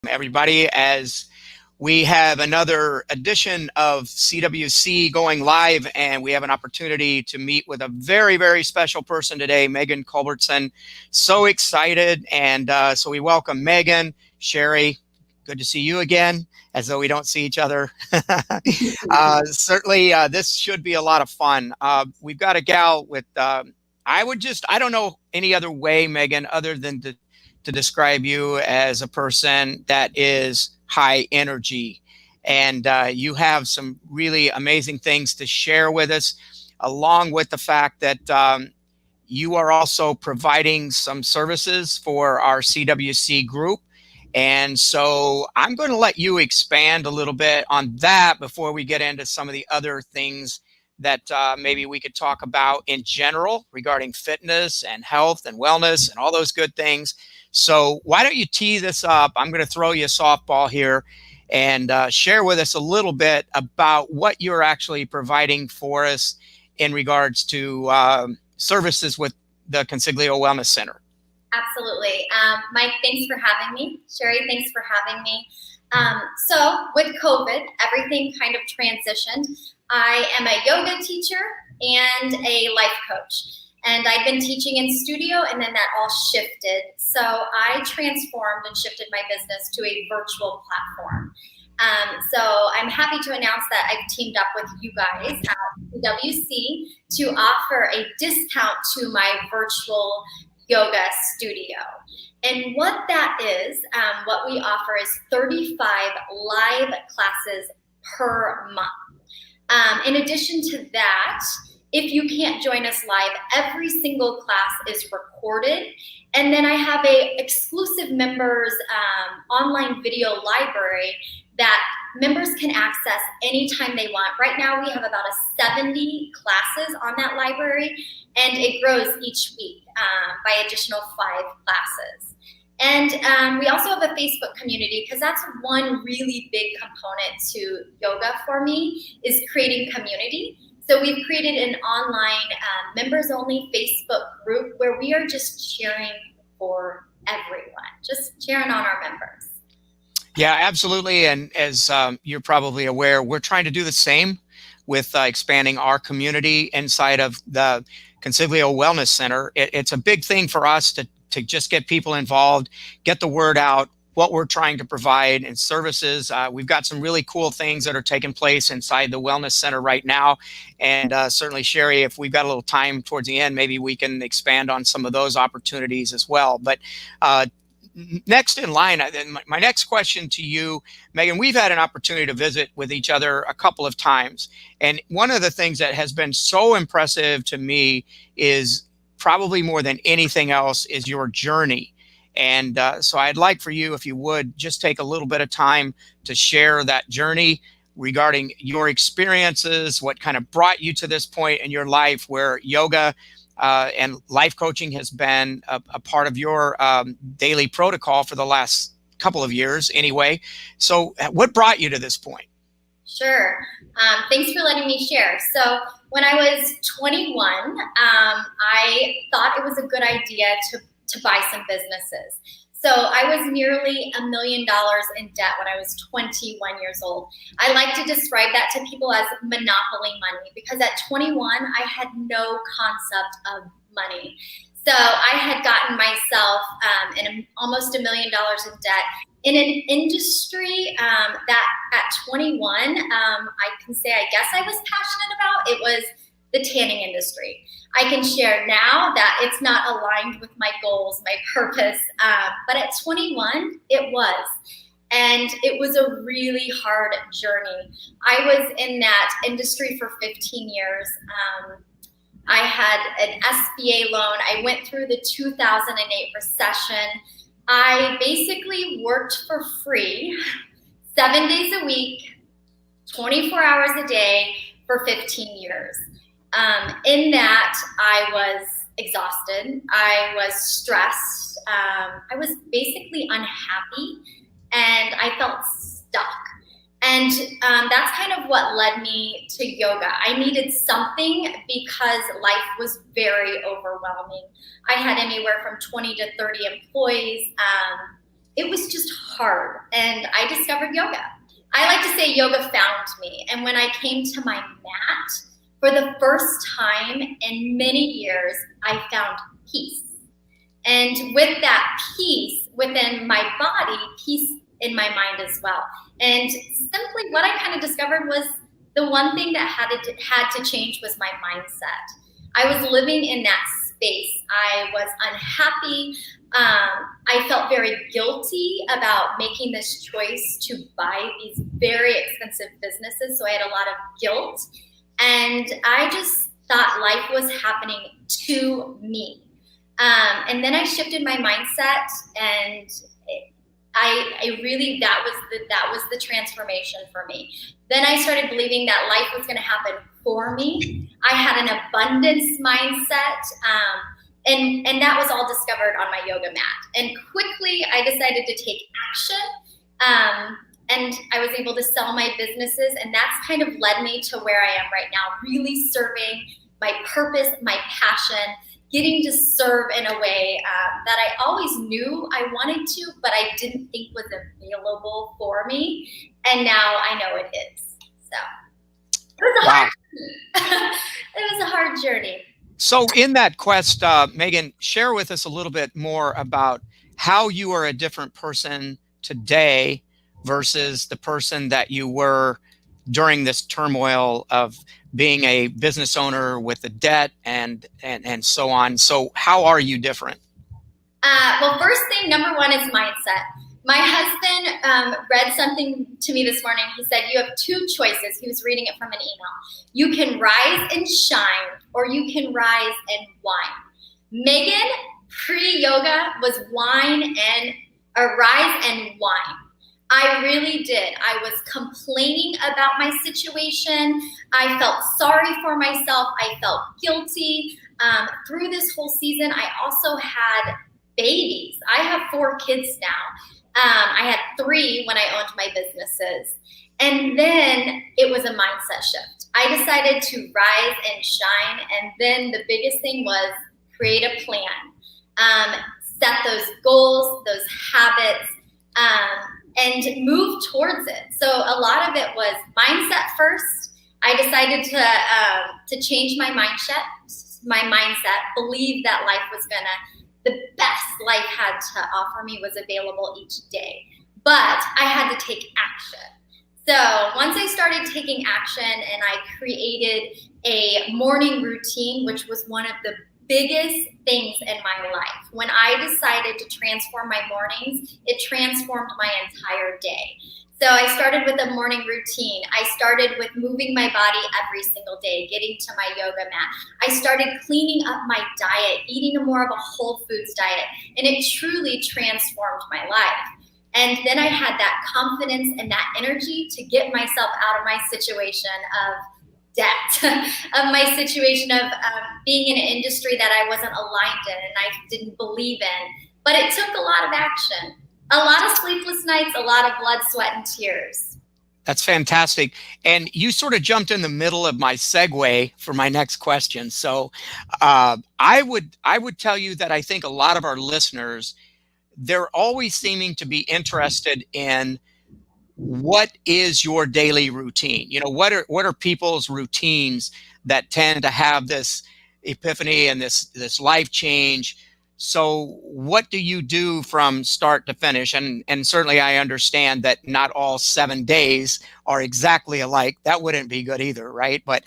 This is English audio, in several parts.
everybody, as we have another edition of CWC going live, and we have an opportunity to meet with a very, very special person today, Megan Culbertson. So excited, and so we welcome Megan. Sherry, good to see you again, as though we don't see each other. Certainly, this should be a lot of fun. We've got a gal with, I don't know any other way, Megan, other than to describe you as a person that is high energy. And you have some really amazing things to share with us, along with the fact that you are also providing some services for our CWC group. And so I'm going to let you expand a little bit on that before we get into some of the other things that maybe we could talk about in general regarding fitness and health and wellness and all those good things. So why don't you tee this up? I'm going to throw you a softball here and share with us a little bit about what you're actually providing for us in regards to services with the Consiglio Wellness Center. Absolutely. Mike, thanks for having me. Sherry, thanks for having me. So with COVID, everything kind of transitioned. I am a yoga teacher and a life coach. And I'd been teaching in studio, and then that all shifted. So I transformed and shifted my business to a virtual platform. So I'm happy to announce that I've teamed up with you guys at CWC to offer a discount to my virtual yoga studio. And what that is, what we offer is 35 live classes per month. In addition to that, if you can't join us live, every single class is recorded. And then I have a exclusive members online video library that members can access anytime they want. Right now we have about 70 classes on that library, and it grows each week by additional 5 classes. And we also have a Facebook community, because that's one really big component to yoga for me, is creating community. So we've created an online members-only Facebook group where we are just cheering for everyone, just cheering on our members. Yeah, absolutely. And as you're probably aware, we're trying to do the same with expanding our community inside of the Consiglio Wellness Center. It's a big thing for us to just get people involved, get the word out, what we're trying to provide and services. We've got some really cool things that are taking place inside the Wellness Center right now. And certainly, Sherry, if we've got a little time towards the end, maybe we can expand on some of those opportunities as well. But next in line, my next question to you, Megan, we've had an opportunity to visit with each other a couple of times. And one of the things that has been so impressive to me is, probably more than anything else, is your journey. And so I'd like for you, if you would, just take a little bit of time to share that journey regarding your experiences, what kind of brought you to this point in your life where yoga and life coaching has been a part of your daily protocol for the last couple of years anyway. So what brought you to this point? Sure. Thanks for letting me share. So when I was 21, I thought it was a good idea to buy some businesses. So I was nearly $1 million in debt when I was 21 years old. I like to describe that to people as monopoly money, because at 21, I had no concept of money. So I had gotten myself in almost $1 million in debt in an industry that at 21, I can say I guess I was passionate about. It was the tanning industry. I can share now that it's not aligned with my goals, my purpose, but at 21, it was. And it was a really hard journey. I was in that industry for 15 years. I had an SBA loan. I went through the 2008 recession. I basically worked for free 7 days a week, 24 hours a day for 15 years. In that, I was exhausted. I was stressed. I was basically unhappy, and I felt stuck. And that's kind of what led me to yoga. I needed something because life was very overwhelming. I had anywhere from 20 to 30 employees. it was just hard. And I discovered yoga. I like to say yoga found me. And when I came to my mat, for the first time in many years, I found peace. And with that peace within my body, peace in my mind as well. And simply what I kind of discovered was the one thing that had to change was my mindset. I was living in that space. I was unhappy. I felt very guilty about making this choice to buy these very expensive businesses. So I had a lot of guilt. And I just thought life was happening to me. And then I shifted my mindset, and I really, that was the transformation for me. Then I started believing that life was going to happen for me. I had an abundance mindset, and that was all discovered on my yoga mat. And quickly, I decided to take action, and I was able to sell my businesses, and that's kind of led me to where I am right now, really serving my purpose, my passion, getting to serve in a way that I always knew I wanted to, but I didn't think was available for me. And now I know it is. So it was a hard it was a hard journey. So in that quest, Megan, share with us a little bit more about how you are a different person today versus the person that you were during this turmoil of being a business owner with the debt and so on. So how are you different? Well, first thing, number one is mindset. My husband read something to me this morning. He said, you have two choices. He was reading it from an email. You can rise and shine, or you can rise and whine. Megan, pre-yoga, was rise and whine. I really did. I was complaining about my situation. I felt sorry for myself. I felt guilty. Through this whole season, I also had babies. I have 4 kids now. I had 3 when I owned my businesses. And then it was a mindset shift. I decided to rise and shine. And then the biggest thing was create a plan, set those goals, those habits, and move towards it. So a lot of it was mindset first. I decided to change my mindset, believe that the best life had to offer me was available each day. But I had to take action. So once I started taking action and I created a morning routine, which was one of the biggest things in my life. When I decided to transform my mornings, it transformed my entire day. So I started with a morning routine. I started with moving my body every single day, getting to my yoga mat. I started cleaning up my diet, eating more of a whole foods diet, and it truly transformed my life. And then I had that confidence and that energy to get myself out of my situation of debt, of my situation of being in an industry that I wasn't aligned in and I didn't believe in. But it took a lot of action, a lot of sleepless nights, a lot of blood, sweat, and tears. That's fantastic. And you sort of jumped in the middle of my segue for my next question. So I would tell you that I think a lot of our listeners, they're always seeming to be interested in what is your daily routine? You know, what are people's routines that tend to have this epiphany and this life change? So what do you do from start to finish? And certainly I understand that not all 7 days are exactly alike. That wouldn't be good either, right? But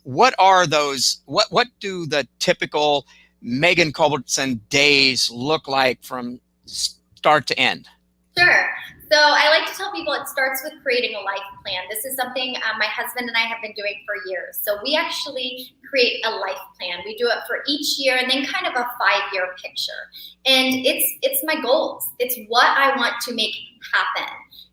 what are those, what do the typical Megan Culbertson days look like from start to end? Sure. So I like to tell people it starts with creating a life plan. This is something my husband and I have been doing for years. So we actually create a life plan. We do it for each year and then kind of a 5-year picture. And it's my goals. It's what I want to make happen.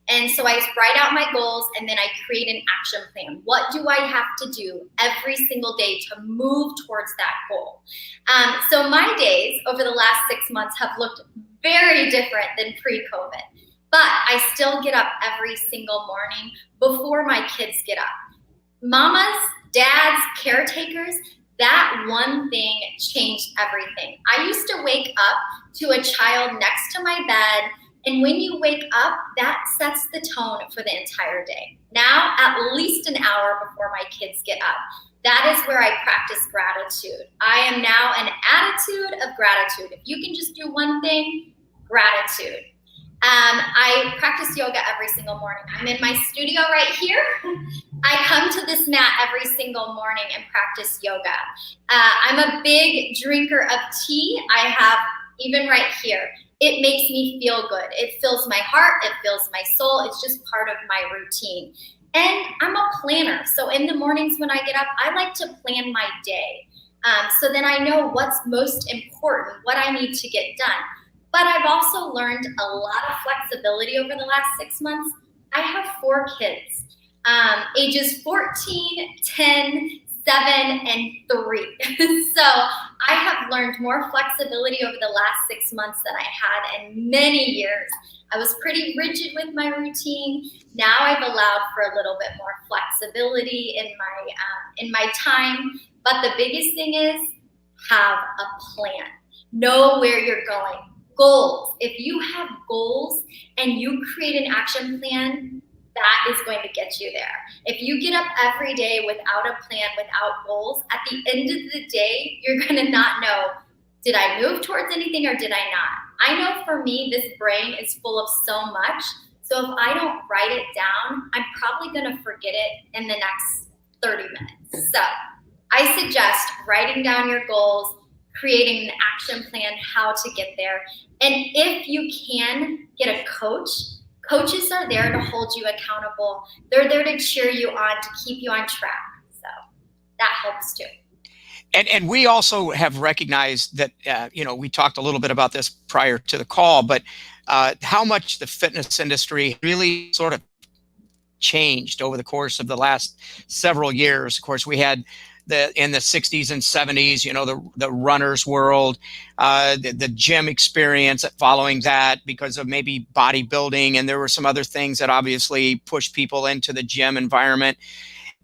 And so I write out my goals and then I create an action plan. What do I have to do every single day to move towards that goal? So my days over the last 6 months have looked very different than pre-COVID. But I still get up every single morning before my kids get up. Mamas, dads, caretakers, that one thing changed everything. I used to wake up to a child next to my bed And when you wake up, that sets the tone for the entire day. Now, at least an hour before my kids get up, that is where I practice gratitude. I am now an attitude of gratitude. If you can just do one thing, gratitude. I practice yoga every single morning. I'm in my studio right here. I come to this mat every single morning and practice yoga. I'm a big drinker of tea. I have, even right here, it makes me feel good. It fills my heart, it fills my soul. It's just part of my routine. And I'm a planner. So in the mornings when I get up, I like to plan my day. So then I know what's most important, what I need to get done. But I've also learned a lot of flexibility over the last 6 months. I have 4 kids, ages 14, 10, 7, and 3. So I have learned more flexibility over the last 6 months than I had in many years. I was pretty rigid with my routine. Now I've allowed for a little bit more flexibility in my time. But the biggest thing is have a plan. Know where you're going. Goals. If you have goals and you create an action plan, that is going to get you there. If you get up every day without a plan, without goals, at the end of the day, you're going to not know, did I move towards anything or did I not? I know for me, this brain is full of so much. So if I don't write it down, I'm probably going to forget it in the next 30 minutes. So I suggest writing down your goals, creating an action plan, how to get there. And if you can get a coach, coaches are there to hold you accountable. They're there to cheer you on, to keep you on track. So that helps too. And we also have recognized that, we talked a little bit about this prior to the call, but how much the fitness industry really sort of changed over the course of the last several years. Of course, we had in the 60s and 70s, the runner's world, the gym experience following that because of maybe bodybuilding. And there were some other things that obviously pushed people into the gym environment.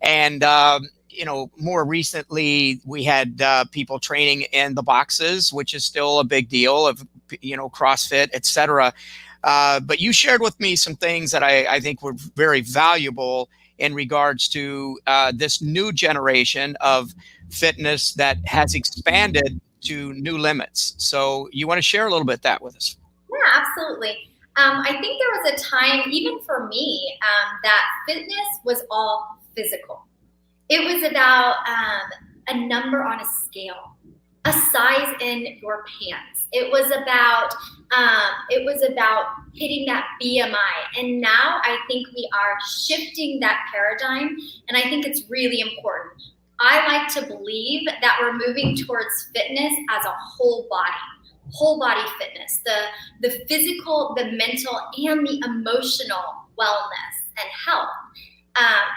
And, more recently, we had people training in the boxes, which is still a big deal of, CrossFit, et cetera. But you shared with me some things that I think were very valuable in regards to this new generation of fitness that has expanded to new limits. So you want to share a little bit that with us? Yeah, absolutely. I think there was a time, even for me, that fitness was all physical. It was about a number on a scale, a size in your pants. It was about hitting that BMI. And now I think we are shifting that paradigm, and I think it's really important. I like to believe that we're moving towards fitness as a whole body fitness, the physical, the mental, and the emotional wellness and health.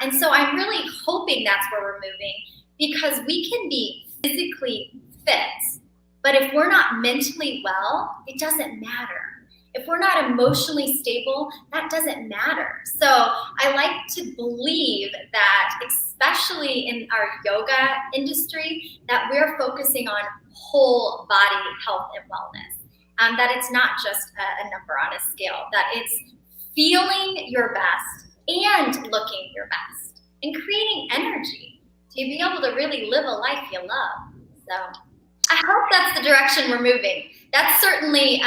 And so I'm really hoping that's where we're moving, because we can be physically fit, but if we're not mentally well, it doesn't matter. If we're not emotionally stable, that doesn't matter. So I like to believe that, especially in our yoga industry, that we're focusing on whole body health and wellness. That it's not just a number on a scale, that it's feeling your best and looking your best and creating energy to be able to really live a life you love. So I hope that's the direction we're moving. That's certainly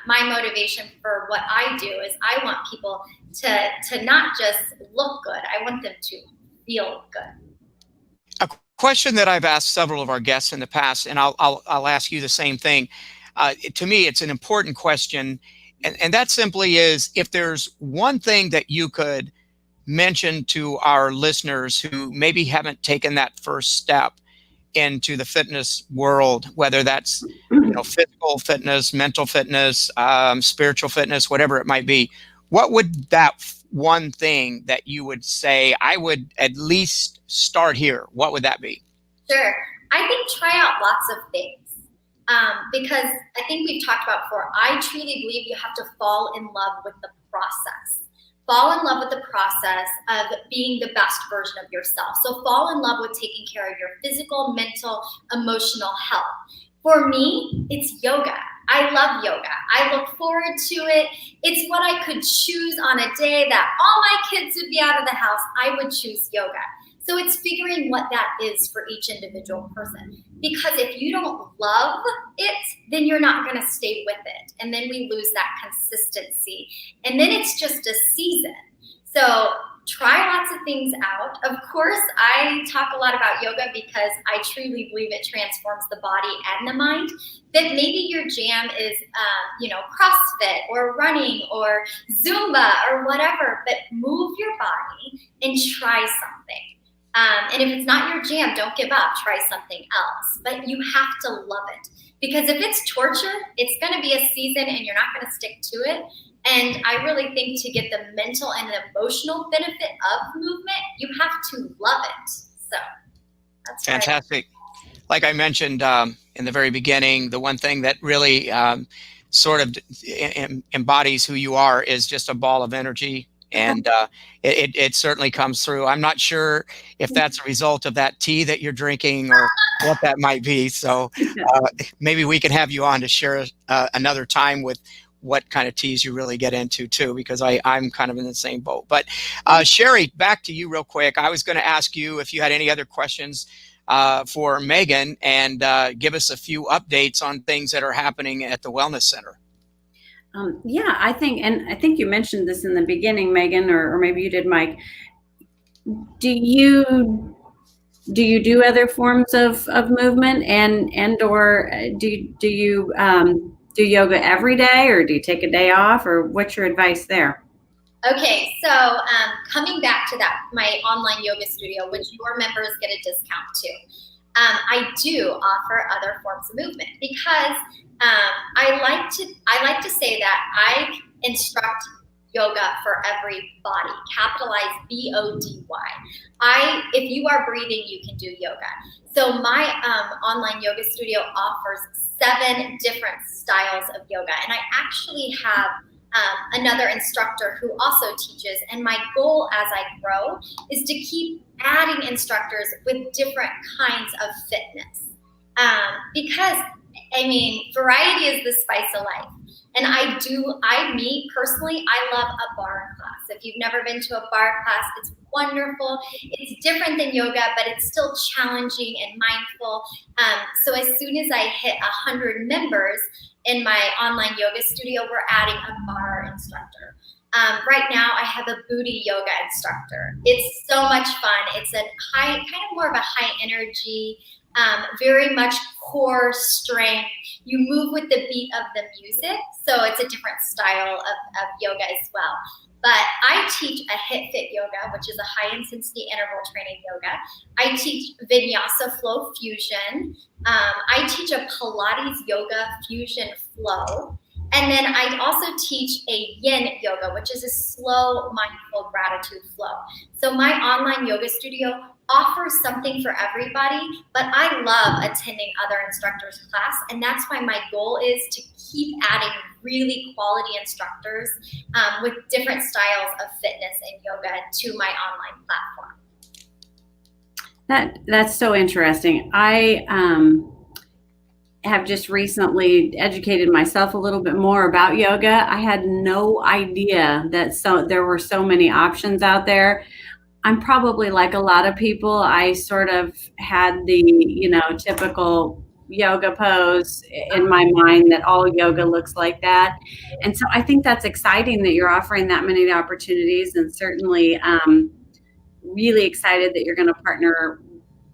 my motivation for what I do. Is I want people to not just look good. I want them to feel good. A question that I've asked several of our guests in the past, and I'll ask you the same thing. To me, it's an important question, and that simply is, if there's one thing that you could mention to our listeners who maybe haven't taken that first step into the fitness world, whether that's physical fitness, mental fitness, spiritual fitness, whatever it might be, what would that one thing that you would say, I would at least start here, what would that be? Sure. I think try out lots of things, because I think we've talked about before, I truly believe you have to fall in love with the process. Fall in love with the process of being the best version of yourself. So fall in love with taking care of your physical, mental, emotional health. For me, it's yoga. I love yoga. I look forward to it. It's what I could choose on a day that all my kids would be out of the house. I would choose yoga. So it's figuring what that is for each individual person. Because if you don't love it, then you're not going to stay with it. And then we lose that consistency. And then it's just a season. So try lots of things out. Of course, I talk a lot about yoga because I truly believe it transforms the body and the mind. That maybe your jam is, CrossFit or running or Zumba or whatever, but move your body and try something. And if it's not your jam, don't give up. Try something else. But you have to love it. Because if it's torture, it's going to be a season and you're not going to stick to it. And I really think to get the mental and emotional benefit of movement, you have to love it. So that's fantastic. Like I mentioned in the very beginning, the one thing that really sort of embodies who you are is just a ball of energy. And it certainly comes through. I'm not sure if that's a result of that tea that you're drinking or what that might be. So maybe we can have you on to share another time with what kind of teas you really get into too, because I'm kind of in the same boat. But Sherry, back to you real quick. I was going to ask you if you had any other questions for Megan and give us a few updates on things that are happening at the Wellness Center. I think you mentioned this in the beginning, Megan, or maybe you did, Mike. Do you do other forms of movement and or do you do yoga every day, or do you take a day off, or what's your advice there? Okay, so coming back to that, my online yoga studio, which your members get a discount to, I do offer other forms of movement because I like to say that I instruct yoga for every body, capitalize BODY. If you are breathing, you can do yoga. So my online yoga studio offers 7 different styles of yoga, and I actually have another instructor who also teaches, and my goal as I grow is to keep adding instructors with different kinds of fitness. Because, variety is the spice of life. And me personally, I love a barre class. If you've never been to a barre class, it's wonderful. It's different than yoga, but it's still challenging and mindful. So as soon as I hit 100 members in my online yoga studio, we're adding a barre instructor. Right now, I have a booty yoga instructor. It's so much fun. It's kind of more of a high energy, very much core strength. You move with the beat of the music, so it's a different style of yoga as well. But I teach a HIIT Fit yoga, which is a high intensity interval training yoga. I teach Vinyasa Flow Fusion. I teach a Pilates yoga fusion flow. And then I also teach a yin yoga, which is a slow, mindful gratitude flow. So my online yoga studio offers something for everybody, but I love attending other instructors' class. And that's why my goal is to keep adding really quality instructors with different styles of fitness and yoga to my online platform. That's so interesting. I have just recently educated myself a little bit more about yoga. I had no idea that there were so many options out there. I'm probably like a lot of people. I sort of had the, typical yoga pose in my mind that all yoga looks like that. And so I think that's exciting that you're offering that many opportunities, and certainly really excited that you're going to partner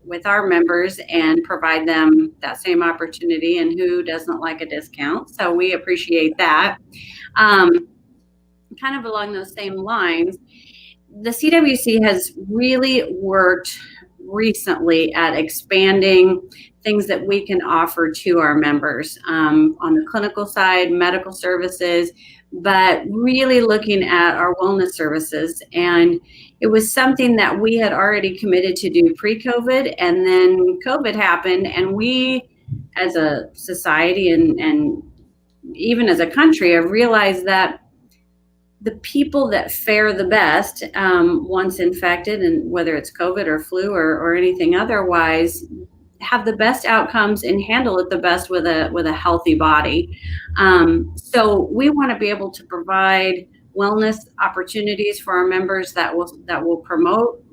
with our members and provide them that same opportunity, and who doesn't like a discount? So we appreciate that. Kind of along those same lines, the CWC has really worked recently at expanding things that we can offer to our members on the clinical side, medical services, but really looking at our wellness services. And it was something that we had already committed to do pre-COVID, and then COVID happened, and we as a society and even as a country have realized that the people that fare the best once infected, and whether it's COVID or flu or anything otherwise, have the best outcomes and handle it the best with a healthy body. So we want to be able to provide wellness opportunities for our members that will promote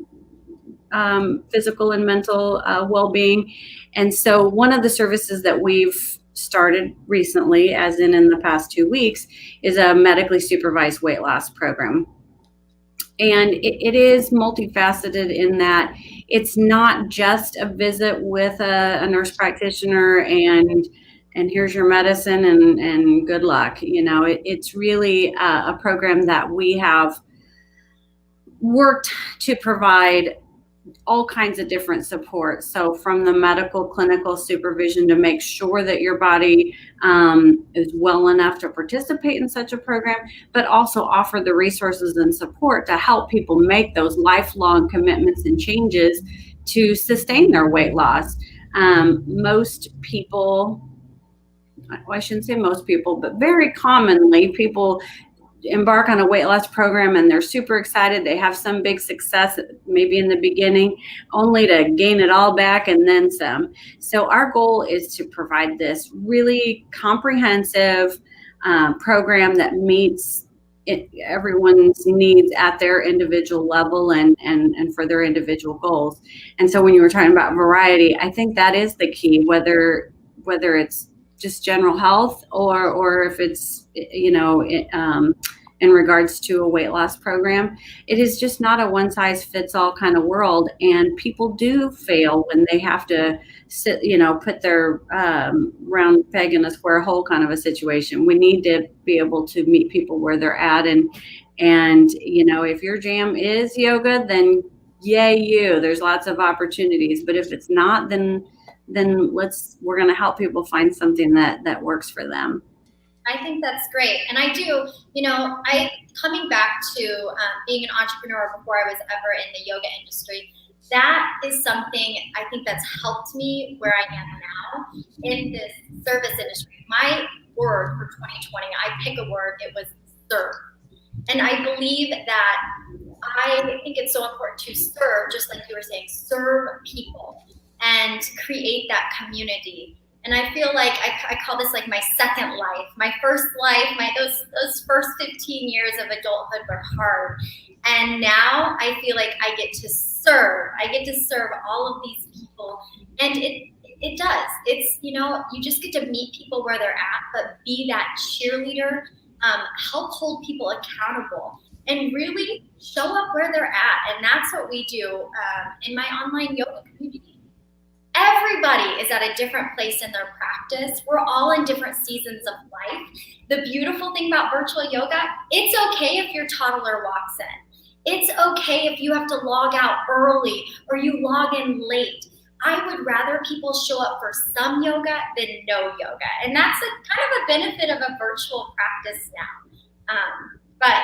physical and mental well-being. And so one of the services that we've started recently, as in the past 2 weeks, is a medically supervised weight loss program. And it is multifaceted in that it's not just a visit with a nurse practitioner and here's your medicine and good luck. It's really a program that we have worked to provide all kinds of different support. So from the medical clinical supervision to make sure that your body is well enough to participate in such a program, but also offer the resources and support to help people make those lifelong commitments and changes to sustain their weight loss. Most people, well, I shouldn't say most people, but very commonly people embark on a weight loss program and they're super excited. They have some big success maybe in the beginning, only to gain it all back and then some. So our goal is to provide this really comprehensive program that meets everyone's needs at their individual level and for their individual goals. And so when you were talking about variety, I think that is the key, whether it's just general health or if it's, in regards to a weight loss program. It is just not a one size fits all kind of world. And people do fail when they have to put their round peg in a square hole kind of a situation. We need to be able to meet people where they're at. And if your jam is yoga, then yay you, there's lots of opportunities. But if it's not, then we're going to help people find something that works for them. I think that's great. And I do, coming back to being an entrepreneur before I was ever in the yoga industry, that is something I think that's helped me where I am now in this service industry. My word for 2020, I pick a word, it was serve. And I believe that I think it's so important to serve, just like you were saying, serve people and create that community. And I feel like I call this like my second life. My first life, those first 15 years of adulthood were hard. And now I feel like I get to serve. I get to serve all of these people. And it does. It's, you just get to meet people where they're at, but be that cheerleader, help hold people accountable, and really show up where they're at. And that's what we do in my online yoga community. Everybody is at a different place in their practice. We're all in different seasons of life. The beautiful thing about virtual yoga, it's okay if your toddler walks in. It's okay if you have to log out early or you log in late. I would rather people show up for some yoga than no yoga. And that's kind of a benefit of a virtual practice now. But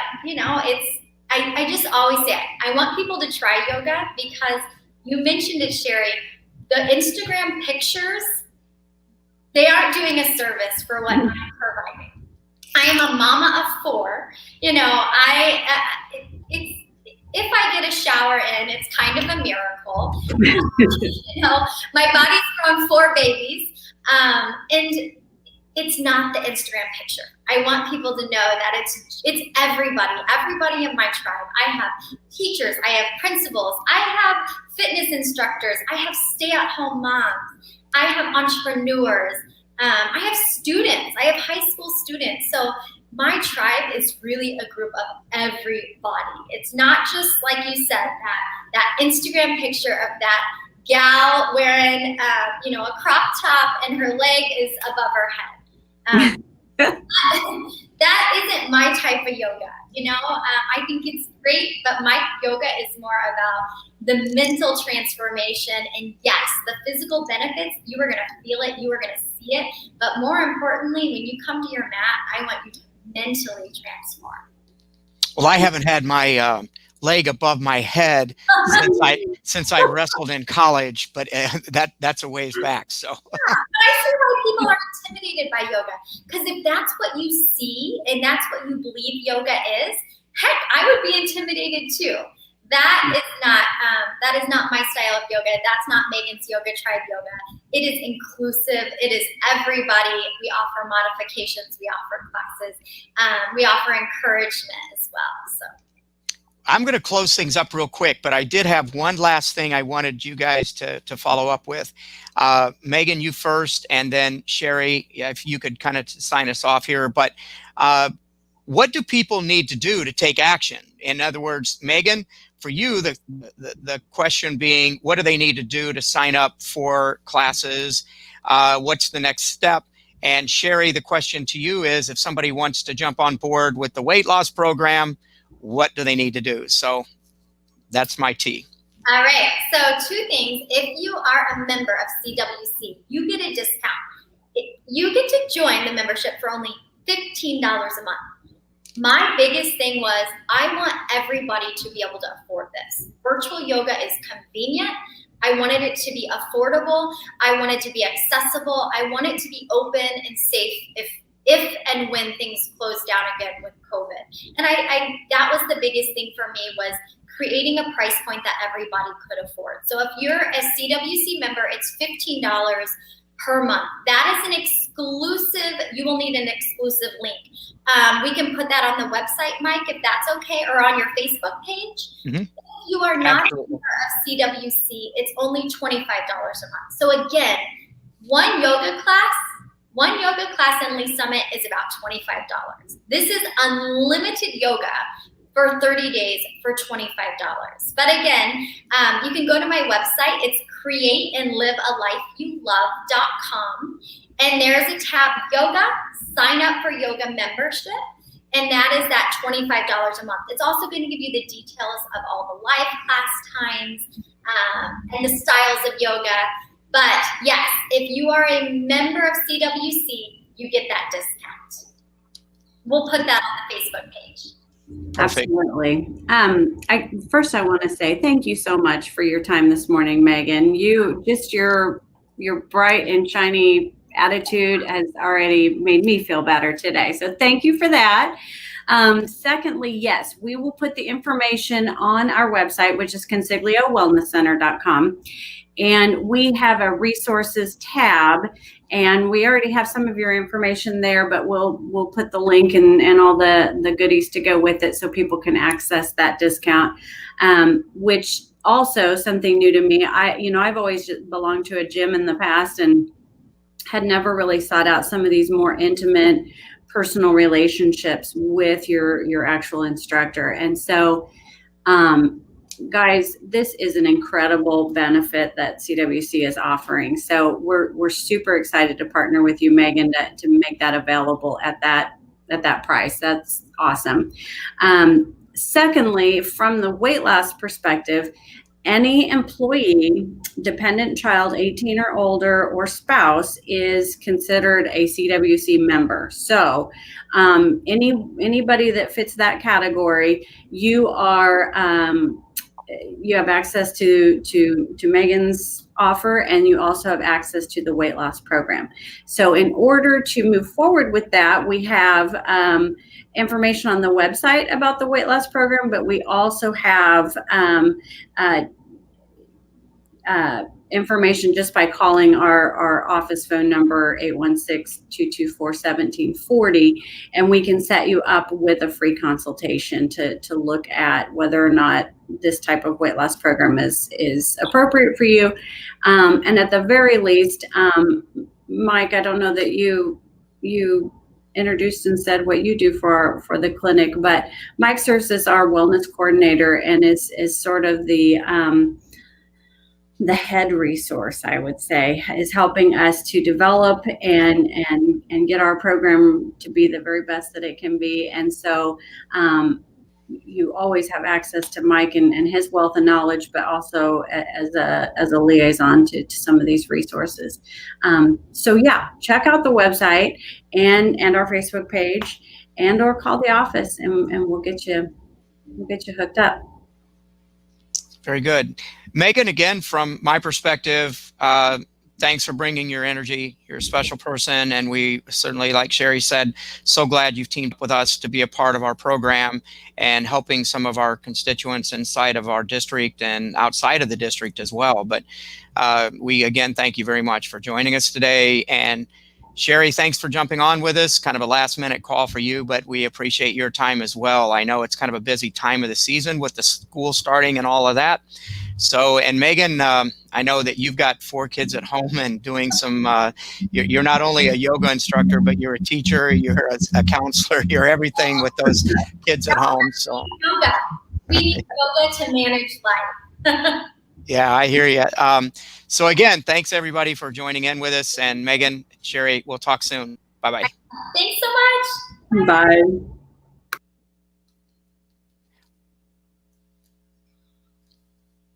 I just always say, I want people to try yoga because you mentioned it, Sherry. The Instagram pictures, they aren't doing a service for what I'm providing. I am a mama of 4. If I get a shower in, it's kind of a miracle. My body's grown 4 babies, and it's not the Instagram picture. I want people to know that it's everybody in my tribe. I have teachers, I have principals, I have fitness instructors, I have stay-at-home moms, I have entrepreneurs, I have students, I have high school students. So my tribe is really a group of everybody. It's not just, like you said, that Instagram picture of that gal wearing a crop top and her leg is above her head. That isn't my type of yoga. I think it's great, but my yoga is more about the mental transformation. And yes, the physical benefits, you are going to feel it, you are going to see it. But more importantly, when you come to your mat, I want you to mentally transform. Well, I haven't had my leg above my head since I wrestled in college, but that's a ways back. So, but I see why people are intimidated by yoga, because if that's what you see and that's what you believe yoga is, heck, I would be intimidated too. That is not my style of yoga. That's not Megan's Yoga Tribe yoga. It is inclusive. It is everybody. We offer modifications. We offer classes. We offer encouragement as well. So I'm going to close things up real quick, but I did have one last thing I wanted you guys to follow up with. Megan, you first, and then Sherry, if you could kind of sign us off here. But what do people need to do to take action? In other words, Megan, for you, the question being, what do they need to do to sign up for classes? What's the next step? And Sherry, the question to you is, if somebody wants to jump on board with the weight loss program, what do they need to do? So that's my tea. All right. So 2 things. If you are a member of CWC, you get a discount. You get to join the membership for only $15 a month. My biggest thing was, I want everybody to be able to afford this. Virtual yoga is convenient. I wanted it to be affordable. I want it to be accessible. I want it to be open and safe if and when things close down again with COVID. And I that was the biggest thing for me, was creating a price point that everybody could afford. So if you're a CWC member, it's $15 per month. That is an exclusive, you will need an exclusive link. We can put that on the website, Mike, if that's okay, or on your Facebook page. Mm-hmm. If you are not Absolutely. a member of CWC, it's only $25 a month. So again, one yoga class in Lee Summit is about $25. This is unlimited yoga for 30 days for $25. But again, you can go to my website. It's createandlivealifeyoulove.com. And there's a tab, yoga, sign up for yoga membership. And that is that $25 a month. It's also going to give you the details of all the live class times and the styles of yoga. But yes, if you are a member of CWC, you get that discount. We'll put that on the Facebook page. Absolutely. First, I want to say thank you so much for your time this morning, Megan. Your bright and shiny attitude has already made me feel better today. So thank you for that. Secondly, yes, we will put the information on our website, which is consigliowellnesscenter.com. And we have a resources tab, and we already have some of your information there, but we'll put the link and all the goodies to go with it so people can access that discount, which also something new to me. I've always belonged to a gym in the past and had never really sought out some of these more intimate personal relationships with your actual instructor. And so, guys, this is an incredible benefit that CWC is offering. So we're super excited to partner with you, Megan, to make that available at that price. That's awesome. Secondly, from the weight loss perspective, any employee, dependent child 18 or older, or spouse is considered a CWC member. So anybody that fits that category, you have access to Megan's offer, and you also have access to the weight loss program. So in order to move forward with that, we have information on the website about the weight loss program, but we also have information just by calling our office phone number, 816-224-1740, and we can set you up with a free consultation to look at whether or not this type of weight loss program is appropriate for you. And at the very least, Mike, I don't know that you introduced and said what you do for the clinic, but Mike serves as our wellness coordinator and is sort of the head resource, I would say, is helping us to develop and get our program to be the very best that it can be. And so you always have access to Mike and his wealth of knowledge, but also as a liaison to some of these resources. So yeah, check out the website and our Facebook page, or call the office and we'll get you hooked up. Very good. Megan, again, from my perspective, thanks for bringing your energy. You're a special person, and we certainly, like Sherry said, so glad you've teamed up with us to be a part of our program and helping some of our constituents inside of our district and outside of the district as well. But we again thank you very much for joining us today. And Sherry, thanks for jumping on with us. Kind of a last minute call for you, but we appreciate your time as well. I know it's kind of a busy time of the season with the school starting and all of that. So, and Megan, I know that you've got 4 kids at home and doing some, you're not only a yoga instructor, but you're a teacher, you're a counselor, you're everything with those kids at home. So Yoga. We need yoga to manage life. yeah, I hear you. So again, thanks everybody for joining in with us. And Megan, Sherry, we'll talk soon. Bye-bye. Thanks so much. Bye.